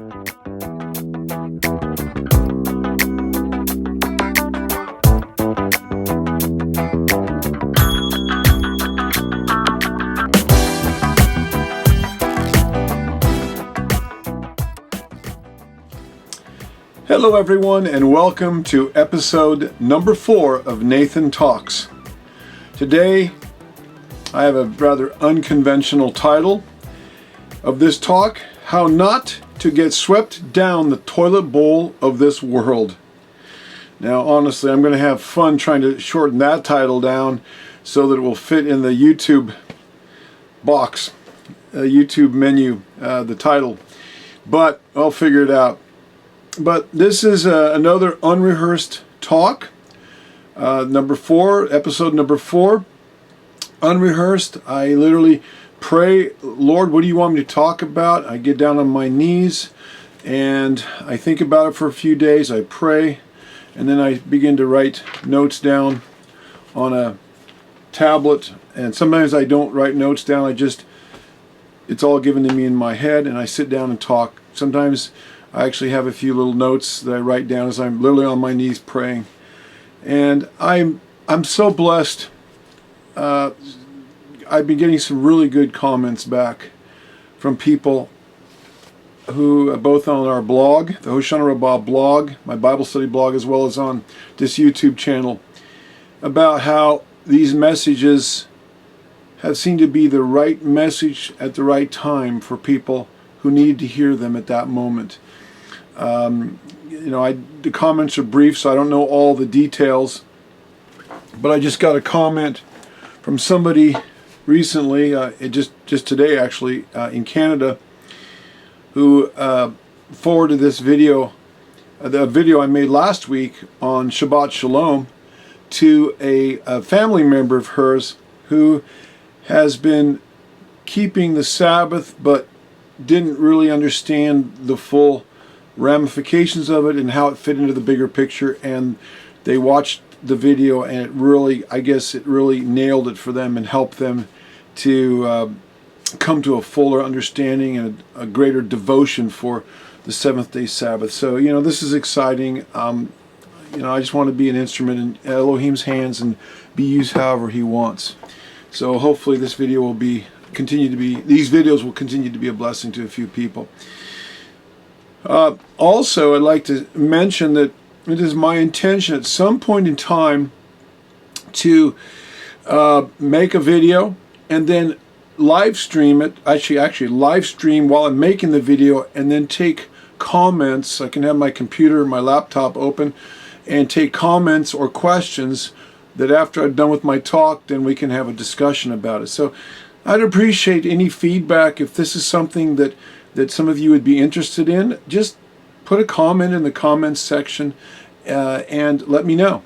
Hello everyone, and welcome to episode number 4 of Nathan Talks. Today I have a rather unconventional title of this talk: How Not to Get Swept Down the Toilet Bowl of This World. Now honestly, I'm going to have fun trying to shorten that title down so that it will fit in the YouTube box, YouTube menu, the title, but I'll figure it out. But this is another unrehearsed talk, number 4, episode number 4, unrehearsed. I literally pray, Lord, what do you want me to talk about? I get down on my knees and I think about it for a few days. I pray, and then I begin to write notes down on a tablet. And sometimes I don't write notes down. It's all given to me in my head, and I sit down and talk. Sometimes I actually have a few little notes that I write down as I'm literally on my knees praying. And I'm so blessed. I've been getting some really good comments back from people who, both on our blog, the Hoshana Rabbah blog, my Bible study blog, as well as on this YouTube channel, about how these messages have seemed to be the right message at the right time for people who needed to hear them at that moment. The comments are brief, so I don't know all the details, but I just got a comment from somebody recently, just today actually, in Canada, who forwarded this video, the video I made last week on Shabbat Shalom, to a family member of hers who has been keeping the Sabbath but didn't really understand the full ramifications of it and how it fit into the bigger picture. And they watched the video, and it really nailed it for them and helped them to come to a fuller understanding and a greater devotion for the seventh day Sabbath. So this is exciting. I just want to be an instrument in Elohim's hands and be used however he wants. So hopefully these videos will continue to be a blessing to a few people. Also, I'd like to mention that it is my intention at some point in time to make a video and then live stream it. Actually live stream while I'm making the video, and then take comments. I can have my computer, my laptop open, and take comments or questions that after I'm done with my talk, then we can have a discussion about it. So I'd appreciate any feedback. If this is something that some of you would be interested in, just put a comment in the comments section and let me know.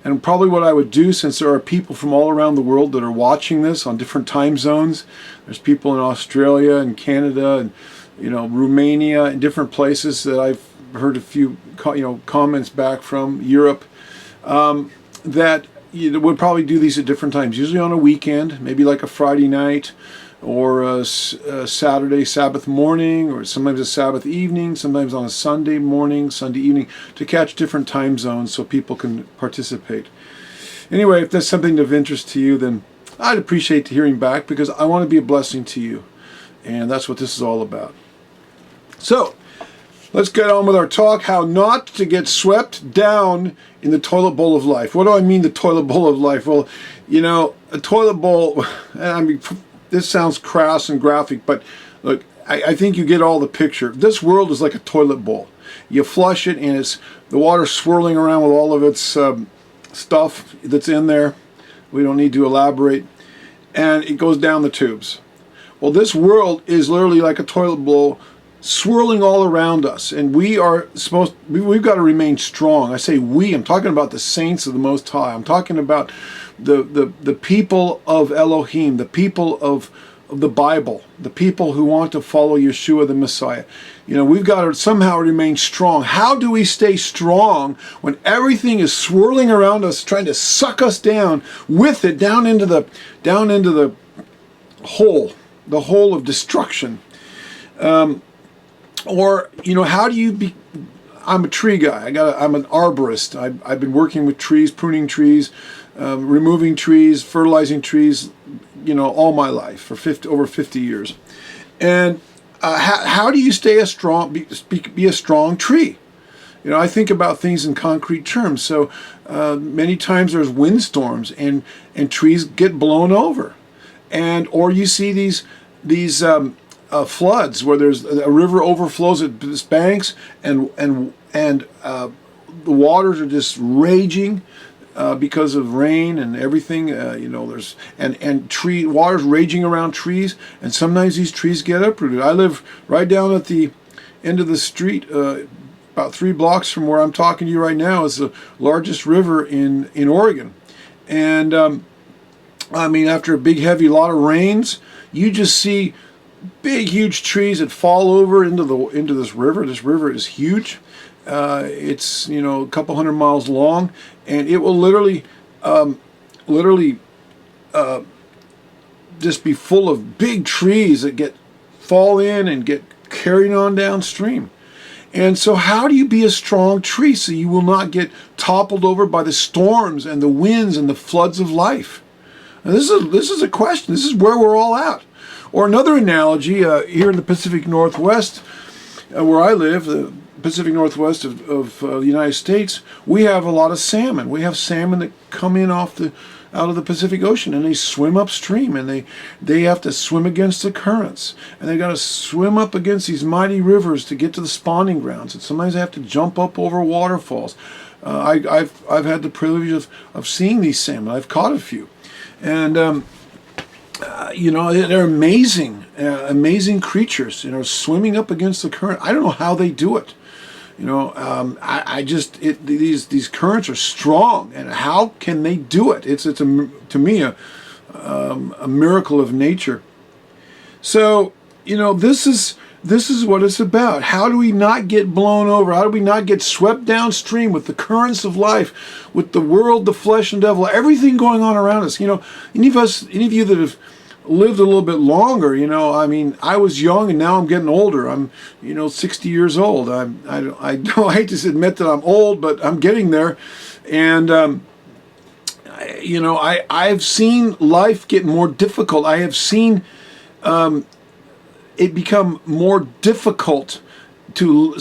And probably what I would do, since there are people from all around the world that are watching this on different time zones, there's people in Australia and Canada and Romania and different places that I've heard a few comments back from, Europe, that would probably do these at different times, usually on a weekend, maybe like a Friday night, or a Saturday Sabbath morning, or sometimes a Sabbath evening, sometimes on a Sunday morning, Sunday evening, to catch different time zones so people can participate. Anyway, if that's something of interest to you, then I'd appreciate hearing back, because I want to be a blessing to you, and that's what this is all about. So let's get on with our talk: how not to get swept down in the toilet bowl of life. What do I mean, the toilet bowl of life? Well, a toilet bowl, this sounds crass and graphic, but look, I think you get all the picture. This world is like a toilet bowl. You flush it, and it's the water swirling around with all of its stuff that's in there. We don't need to elaborate. And it goes down the tubes. Well, this world is literally like a toilet bowl, swirling all around us, and we've got to remain strong. I say we, I'm talking about the saints of the Most High. I'm talking about the people of Elohim, the people of the Bible, the people who want to follow Yeshua the Messiah. We've got to somehow remain strong. How do we stay strong when everything is swirling around us, trying to suck us down with it, down into the hole of destruction? Or, how do you be? I'm a tree guy. I'm an arborist. I've been working with trees, pruning trees, removing trees, fertilizing trees, all my life for over 50 years. And how do you stay be a strong tree? I think about things in concrete terms. So many times there's windstorms and trees get blown over, or you see these floods where there's a river overflows its banks and the waters are just raging because of rain and everything. There's waters raging around trees, and sometimes these trees get uprooted. I live right down at the end of the street. About 3 blocks from where I'm talking to you right now is the largest river in Oregon. And after a big heavy lot of rains, you just see big huge trees that fall over into this river. This river is huge. It's a couple 100 miles long, and it will literally just be full of big trees that fall in and get carried on downstream. And so how do you be a strong tree so you will not get toppled over by the storms and the winds and the floods of life? And this is a question. This is where we're all at. Or another analogy, here in the Pacific Northwest, where I live, the Pacific Northwest of the United States, we have a lot of salmon. We have salmon that come in out of the Pacific Ocean, and they swim upstream, and they have to swim against the currents, and they got to swim up against these mighty rivers to get to the spawning grounds, and sometimes they have to jump up over waterfalls. I've had the privilege of seeing these salmon. I've caught a few, and they're amazing creatures, swimming up against the current. I don't know how they do it. These currents are strong, and how can they do it? It's to me a miracle of nature. So this is what it's about. How do we not get blown over? How do we not get swept downstream with the currents of life, with the world, the flesh, and devil, everything going on around us? Any of you that have lived a little bit longer, I was young and now I'm getting older. I'm 60 years old. I hate to admit that I'm old, but I'm getting there. And I've seen life get more difficult. I have seen it become more difficult to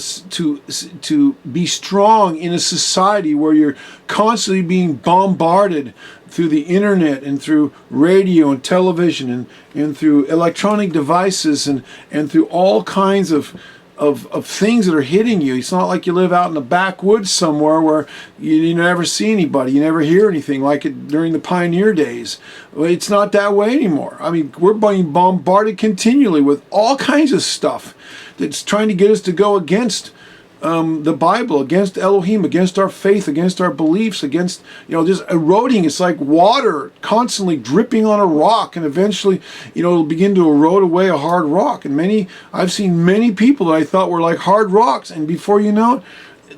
be strong in a society where you're constantly being bombarded through the internet and through radio and television and through electronic devices and through all kinds of things that are hitting you. It's not like you live out in the backwoods somewhere where you never see anybody, you never hear anything like it during the pioneer days. It's not that way anymore. We're being bombarded continually with all kinds of stuff that's trying to get us to go against the Bible, against Elohim, against our faith, against our beliefs, against, just eroding. It's like water constantly dripping on a rock, and eventually, it'll begin to erode away a hard rock. And I've seen many people that I thought were like hard rocks, and before you know it,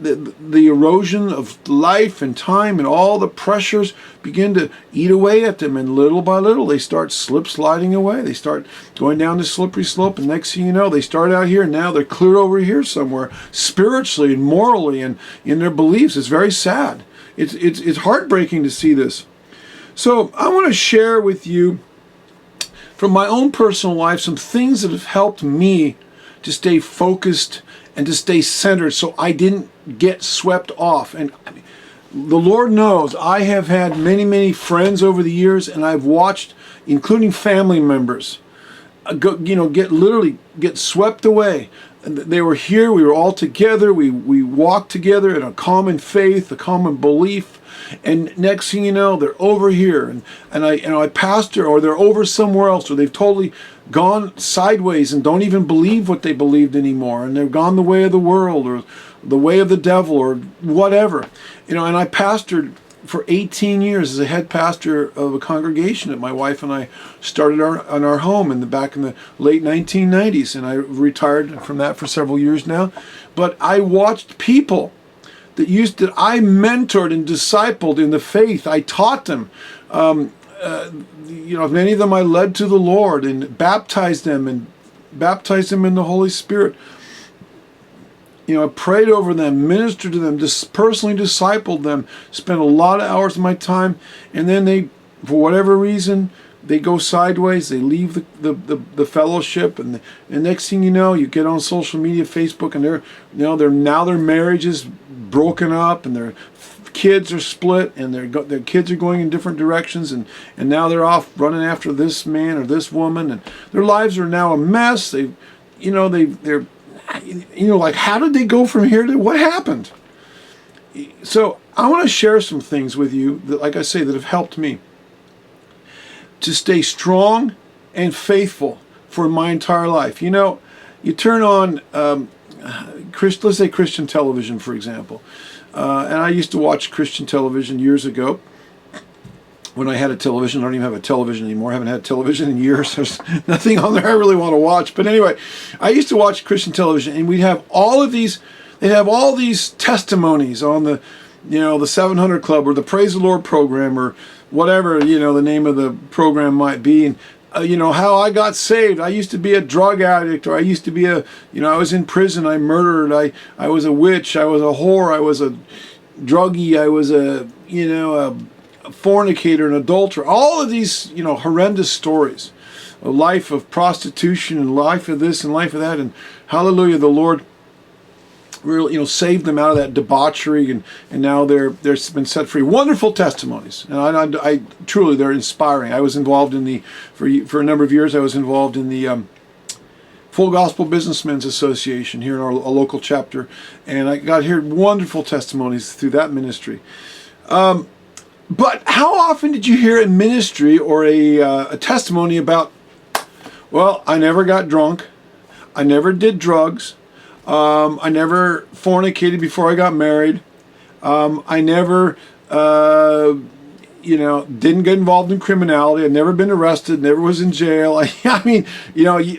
the erosion of life and time and all the pressures begin to eat away at them, and little by little they start sliding away. They start going down the slippery slope, and next thing you know, they start out here and now they're clear over here somewhere, spiritually and morally and in their beliefs. It's very sad. It's heartbreaking to see this. So I want to share with you from my own personal life some things that have helped me to stay focused and to stay centered so I didn't get swept off. And the Lord knows I have had many friends over the years, and I've watched, including family members, get swept away. They were here, we were all together, we walked together in a common faith, a common belief, and next thing you know, they're over here, and I pastor, or they're over somewhere else, or they've totally gone sideways and don't even believe what they believed anymore, and they've gone the way of the world, or the way of the devil, or whatever. And I pastored for 18 years as a head pastor of a congregation that my wife and I started on our home back in the late 1990s, and I retired from that for several years now. But I watched people that I mentored and discipled in the faith. I taught them. Many of them I led to the Lord and baptized them in the Holy Spirit. I prayed over them, ministered to them, just personally discipled them, spent a lot of hours of my time, and then they, for whatever reason, they go sideways, they leave the fellowship, and next thing you know, you get on social media, Facebook, and their marriage is broken up, and their kids are split, and their kids are going in different directions, and now they're off running after this man or this woman, and their lives are now a mess. They're like, how did they go from here to what happened? So I want to share some things with you that, like I say, that have helped me to stay strong and faithful for my entire life. You turn on, let's say Christian television, for example. And I used to watch Christian television years ago when I had a television. I don't even have a television anymore. I haven't had television in years. There's nothing on there I really want to watch. But anyway, I used to watch Christian television, and we'd have all these testimonies on the 700 Club or the Praise the Lord program or whatever, the name of the program might be. And how I got saved. I used to be a drug addict, or I used to be I was in prison, I murdered, I was a witch, I was a whore, I was a druggie, I was a fornicator, an adulterer. All of these, horrendous stories. A life of prostitution and life of this and life of that. And hallelujah, the Lord really, saved them out of that debauchery, and now they're been set free. Wonderful testimonies, and I truly, they're inspiring. I was involved in for a number of years. I was involved in the Full Gospel Businessmen's Association here in our local chapter, and I got to hear wonderful testimonies through that ministry. But how often did you hear a ministry or a testimony about, well, I never got drunk, I never did drugs, I never fornicated before I got married, I never, didn't get involved in criminality, I've never been arrested, never was in jail. I mean,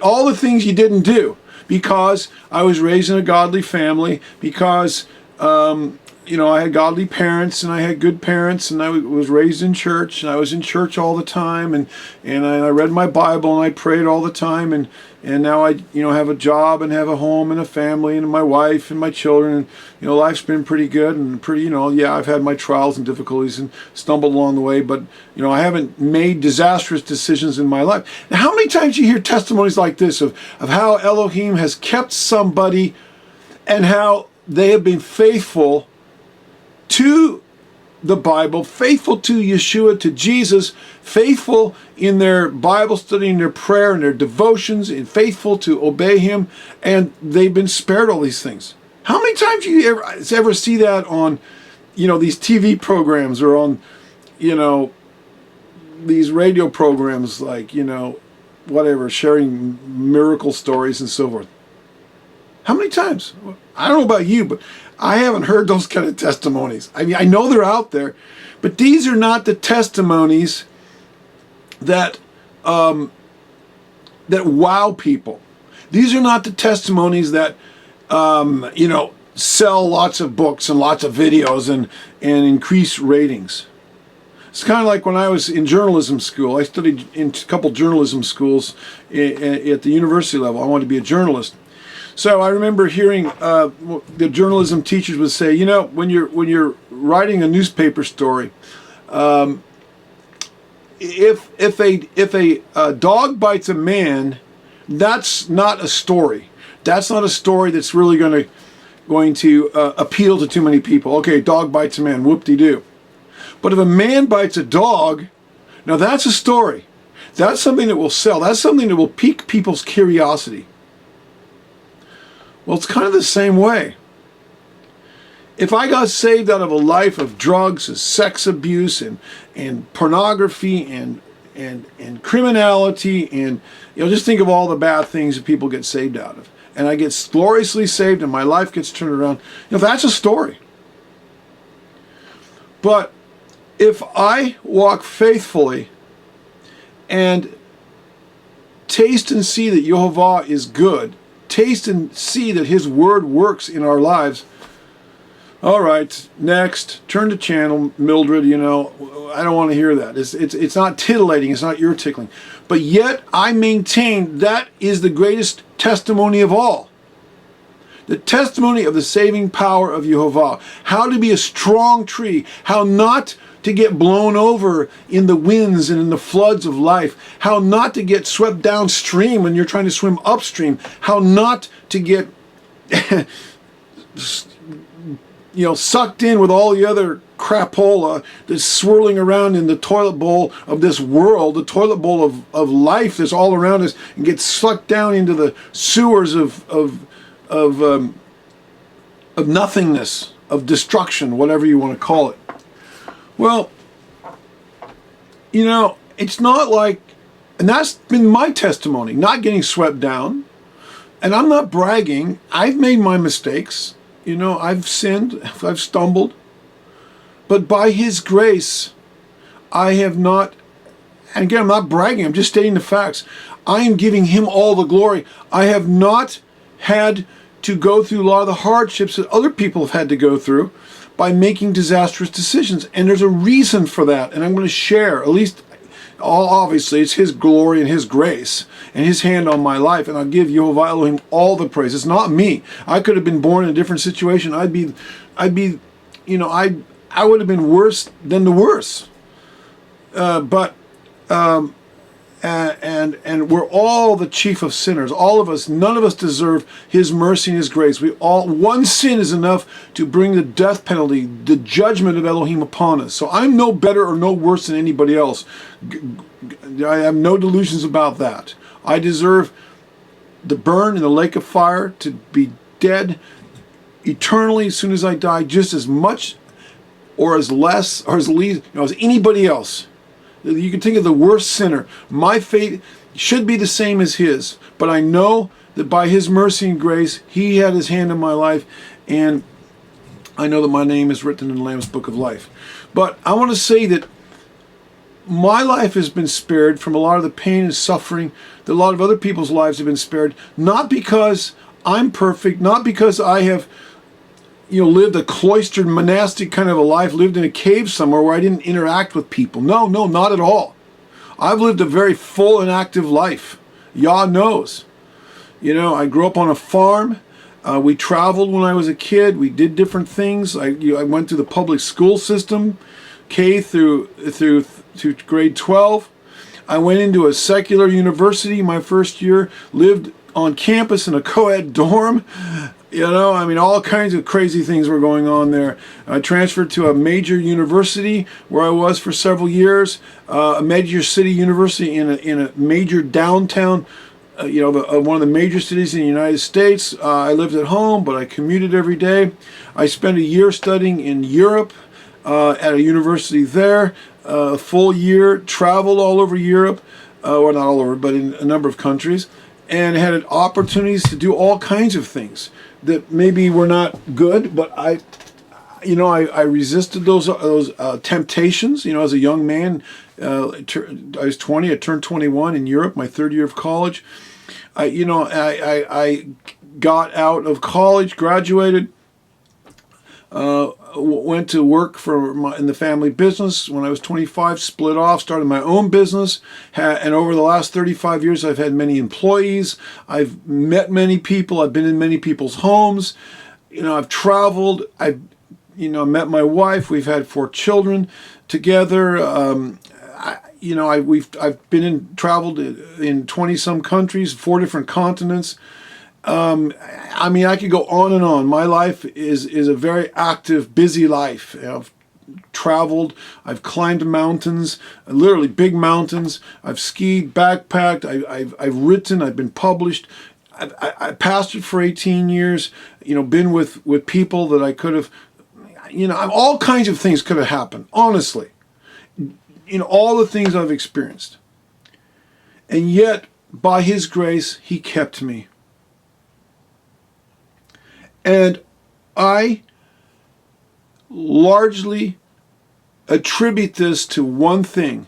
all the things you didn't do because I was raised in a godly family, because I had godly parents, and I had good parents, and I was raised in church, and I was in church all the time, and I read my Bible, and I prayed all the time, and now I have a job and have a home and a family and my wife and my children, and life's been pretty good and pretty, I've had my trials and difficulties and stumbled along the way, but I haven't made disastrous decisions in my life. Now, how many times do you hear testimonies like this of how Elohim has kept somebody and how they have been faithful to the Bible, faithful to Yeshua, to Jesus, faithful in their Bible study, in their prayer, and their devotions, and faithful to obey Him, and they've been spared all these things. How many times do you ever see that on, these TV programs, or on, these radio programs, like, whatever, sharing miracle stories and so forth? How many times? I don't know about you, but I haven't heard those kind of testimonies. I mean, I know they're out there, but these are not the testimonies that wow people. These are not the testimonies that sell lots of books and lots of videos and increase ratings. It's kind of like when I was in journalism school. I studied in a couple journalism schools at the university level. I wanted to be a journalist. So I remember hearing the journalism teachers would say, when you're writing a newspaper story, if a dog bites a man, that's not a story. That's not a story that's really going to appeal to too many people. Okay, dog bites a man, whoop-de-doo. But if a man bites a dog, now that's a story. That's something that will sell. That's something that will pique people's curiosity. Well, it's kind of the same way. If I got saved out of a life of drugs and sex abuse and pornography and criminality and just think of all the bad things that people get saved out of, and I get gloriously saved and my life gets turned around, that's a story. But if I walk faithfully and taste and see that Yehovah is good, taste and see that His Word works in our lives. All right, next, turn the channel, Mildred. I don't want to hear that. It's not titillating. It's not ear tickling. But yet I maintain that is the greatest testimony of all. The testimony of the saving power of Yehovah. How to be a strong tree. How not to get blown over in the winds and in the floods of life. How not to get swept downstream when you're trying to swim upstream. How not to get sucked in with all the other crapola that's swirling around in the toilet bowl of this world, the toilet bowl of life that's all around us, and get sucked down into the sewers of nothingness, of destruction, whatever you want to call it. Well, it's not like, and that's been my testimony, not getting swept down. And I'm not bragging. I've made my mistakes. I've sinned, I've stumbled. But by His grace, I have not, and again, I'm not bragging, I'm just stating the facts. I am giving Him all the glory. I have not had to go through a lot of the hardships that other people have had to go through by making disastrous decisions. And there's a reason for that. And I'm going to share, at least, obviously, it's His glory and His grace and His hand on my life. And I'll give Yehovah Elohim all the praise. It's not me. I could have been born in a different situation. I would have been worse than the worst. And we're all the chief of sinners. All of us, none of us deserve His mercy and His grace. One sin is enough to bring the death penalty, the judgment of Elohim upon us. So I'm no better or no worse than anybody else. I have no delusions about that. I deserve the burn in the lake of fire, to be dead eternally as soon as I die, just as much or as less or as least as anybody else. You can think of the worst sinner. My fate should be the same as his, but I know that by His mercy and grace, He had His hand in my life, and I know that my name is written in the Lamb's Book of Life. But I want to say that my life has been spared from a lot of the pain and suffering that a lot of other people's lives have been spared, not because I'm perfect, not because I have lived a cloistered monastic kind of a life, lived in a cave somewhere where I didn't interact with people. No, not at all. I've lived a very full and active life. Yah knows. I grew up on a farm. We traveled when I was a kid. We did different things. I went through the public school system, K through grade 12. I went into a secular university my first year, lived on campus in a co-ed dorm. All kinds of crazy things were going on there. I transferred to a major university where I was for several years, a major city university in a major downtown, one of the major cities in the United States. I lived at home, but I commuted every day. I spent a year studying in Europe at a university there, a full year, traveled all over Europe, or not all over, but in a number of countries, and had opportunities to do all kinds of things that maybe were not good, but I resisted those temptations. As a young man, I was 20. I turned 21 in Europe, my third year of college. I got out of college, graduated, went to work in the family business. When I was 25, split off, started my own business, and over the last 35 years, I've had many employees. I've met many people. I've been in many people's homes. I've traveled. I've met my wife. We've had 4 children together. I've traveled in 20 some countries, 4 different continents. I could go on and on. My life is a very active, busy life. I've traveled, I've climbed mountains, literally big mountains. I've skied, backpacked, I've written, I've been published. I pastored for 18 years, been with people that I could have, all kinds of things could have happened, honestly. All the things I've experienced. And yet, by His grace, He kept me. And I largely attribute this to one thing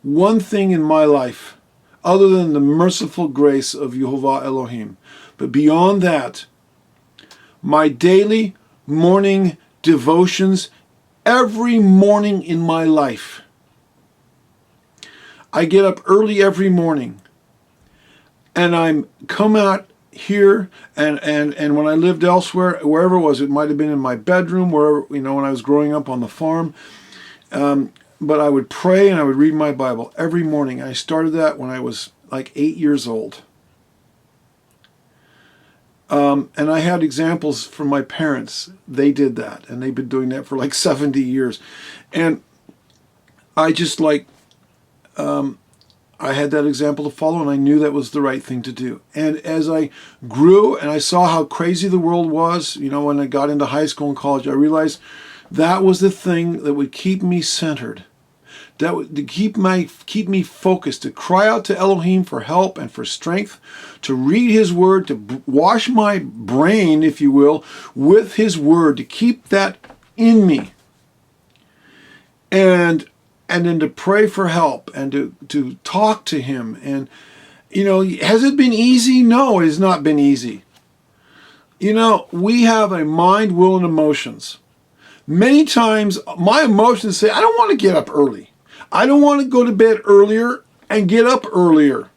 in my life, other than the merciful grace of Yehovah Elohim. But beyond that, my daily morning devotions, every morning in my life. I get up early every morning, and I'm come out here and when I lived elsewhere, wherever it was, it might have been in my bedroom, wherever, when I was growing up on the farm. But I would pray and I would read my Bible every morning. I started that when I was like 8 years old. And I had examples from my parents. They did that, and they've been doing that for like 70 years. And I just I had that example to follow, and I knew that was the right thing to do. And as I grew and I saw how crazy the world was, when I got into high school and college, I realized that was the thing that would keep me centered, that would to keep me focused, to cry out to Elohim for help and for strength, to read His Word, to wash my brain, if you will, with His Word, to keep that in me. And then to pray for help and to talk to Him. And, has it been easy? No, it has not been easy. We have a mind, will, and emotions. Many times my emotions say, I don't want to get up early. I don't want to go to bed earlier and get up earlier.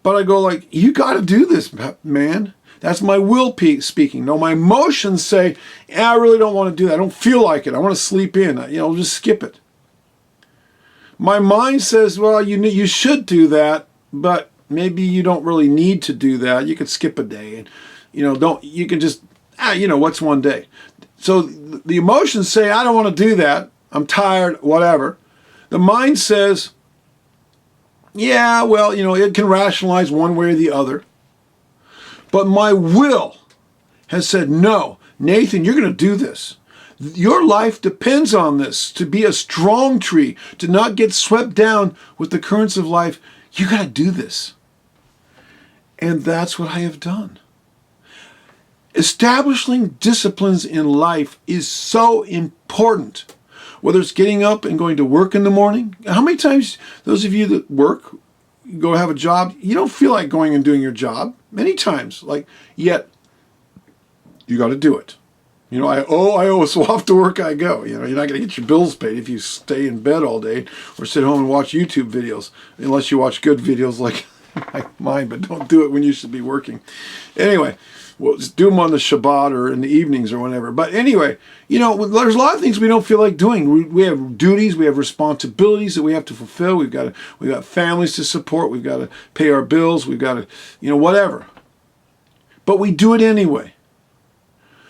But I go like, you got to do this, man. That's my will speaking. No, my emotions say, I really don't want to do that. I don't feel like it. I want to sleep in. Just skip it. My mind says, well, you should do that, but maybe you don't really need to do that. You could skip a day, and you can just what's one day. So the emotions say, I don't want to do that. I'm tired, whatever. The mind says, yeah, well, it can rationalize one way or the other. But my will has said, no, Nathan, you're going to do this. Your life depends on this. To be a strong tree, to not get swept down with the currents of life, you got to do this. And that's what I have done. Establishing disciplines in life is so important. Whether it's getting up and going to work in the morning. How many times, those of you that work, go have a job, you don't feel like going and doing your job? Many times. Yet, you got to do it. I owe, so off to work I go. You're not going to get your bills paid if you stay in bed all day or sit home and watch YouTube videos. Unless you watch good videos like mine, but don't do it when you should be working. Anyway, we'll just do them on the Shabbat or in the evenings or whenever. But anyway, there's a lot of things we don't feel like doing. We have duties, we have responsibilities that we have to fulfill. We've got families to support. We've got to pay our bills. We've got to, whatever. But we do it anyway.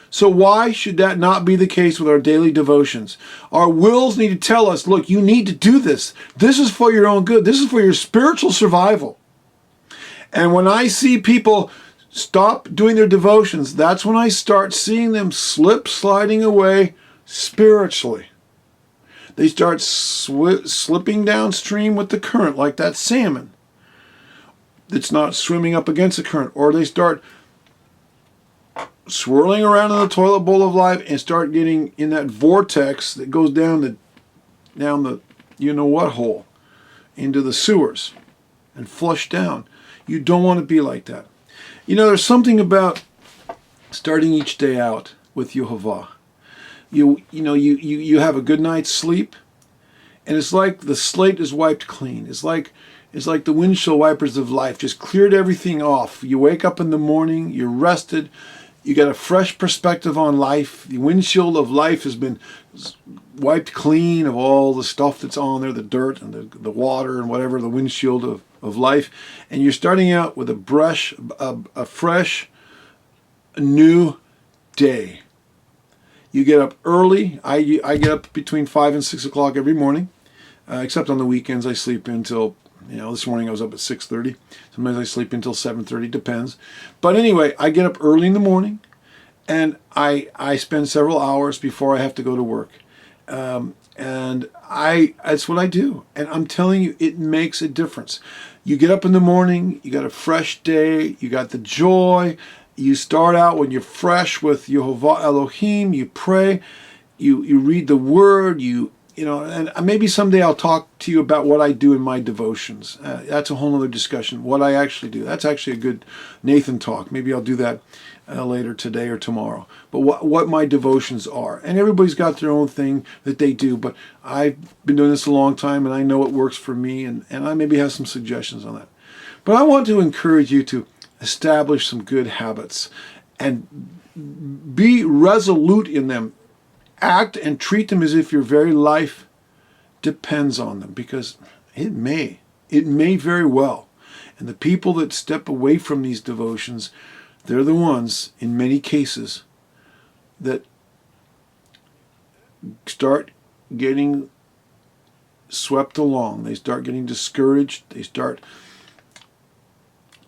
So why should that not be the case with our daily devotions? Our wills need to tell us, look, you need to do this. This is for your own good. This is for your spiritual survival. And when I see people stop doing their devotions, that's when I start seeing them sliding away spiritually. They start slipping downstream with the current, like that salmon that's not swimming up against the current. Or they start swirling around in the toilet bowl of life and start getting in that vortex that goes down the you-know-what hole into the sewers and flush down. You don't want to be like that. There's something about starting each day out with Yehovah. You have a good night's sleep, and it's like the slate is wiped clean. It's like the windshield wipers of life just cleared everything off. You wake up in the morning, you're rested, you got a fresh perspective on life. The windshield of life has been wiped clean of all the stuff that's on there, the dirt and the water and whatever, the windshield of life. And you're starting out with a fresh, new day. You get up early. I get up between 5 and 6 o'clock every morning, except on the weekends I sleep until, this morning I was up at 6:30. Sometimes I sleep until 7:30, depends. But anyway, I get up early in the morning, and I spend several hours before I have to go to work. And that's what I do. And I'm telling you, it makes a difference. You get up in the morning, you got a fresh day, you got the joy. You start out when you're fresh with Yehovah Elohim, you pray, you read the word, and maybe someday I'll talk to you about what I do in my devotions. That's a whole other discussion, what I actually do. That's actually a good Nathan talk. Maybe I'll do that later today or tomorrow. But what my devotions are. And everybody's got their own thing that they do, but I've been doing this a long time, and I know it works for me, and I maybe have some suggestions on that. But I want to encourage you to establish some good habits and be resolute in them. Act and treat them as if your very life depends on them, because it may very well. And the people that step away from these devotions, they're the ones, in many cases, that start getting swept along. They start getting discouraged. They start,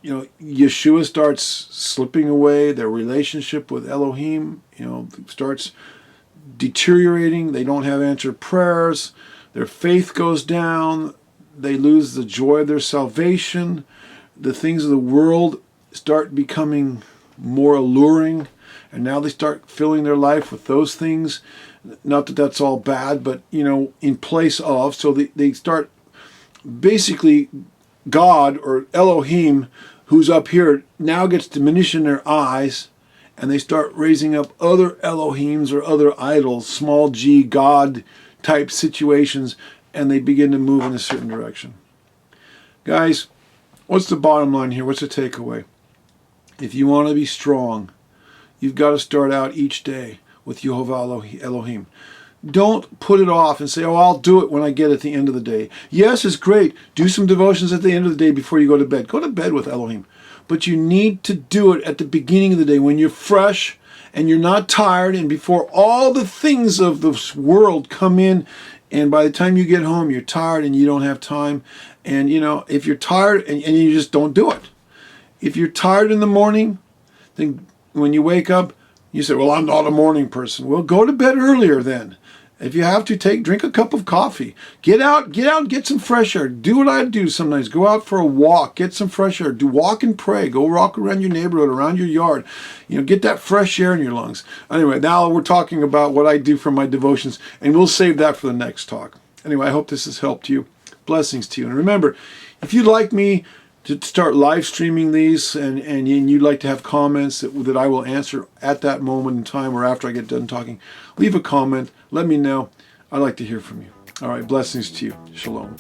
Yeshua starts slipping away. Their relationship with Elohim, starts deteriorating. They don't have answered prayers. Their faith goes down. They lose the joy of their salvation. The things of the world start becoming more alluring, and now they start filling their life with those things. Not that that's all bad, but in place of. So they start, basically, God or Elohim, who's up here, now gets diminished in their eyes, and they start raising up other Elohims or other idols, small g, God type situations, and they begin to move in a certain direction. Guys, what's the bottom line here? What's the takeaway? If you want to be strong, you've got to start out each day with Yehovah Elohim. Don't put it off and say, oh, I'll do it when I get at the end of the day. Yes, it's great. Do some devotions at the end of the day before you go to bed. Go to bed with Elohim. But you need to do it at the beginning of the day when you're fresh and you're not tired, and before all the things of this world come in. And by the time you get home, you're tired and you don't have time. And, if you're tired and you just don't do it. If you're tired in the morning, then when you wake up, you say, well, I'm not a morning person. Well, go to bed earlier then. If you have to, drink a cup of coffee. Get out, get some fresh air. Do what I do sometimes. Go out for a walk, get some fresh air. Walk and pray. Go walk around your neighborhood, around your yard. Get that fresh air in your lungs. Anyway, now we're talking about what I do for my devotions, and we'll save that for the next talk. Anyway, I hope this has helped you. Blessings to you. And remember, if you'd like me to start live streaming these and you'd like to have comments that I will answer at that moment in time or after I get done talking, leave a comment. Let me know. I'd like to hear from you. All right, blessings to you. Shalom.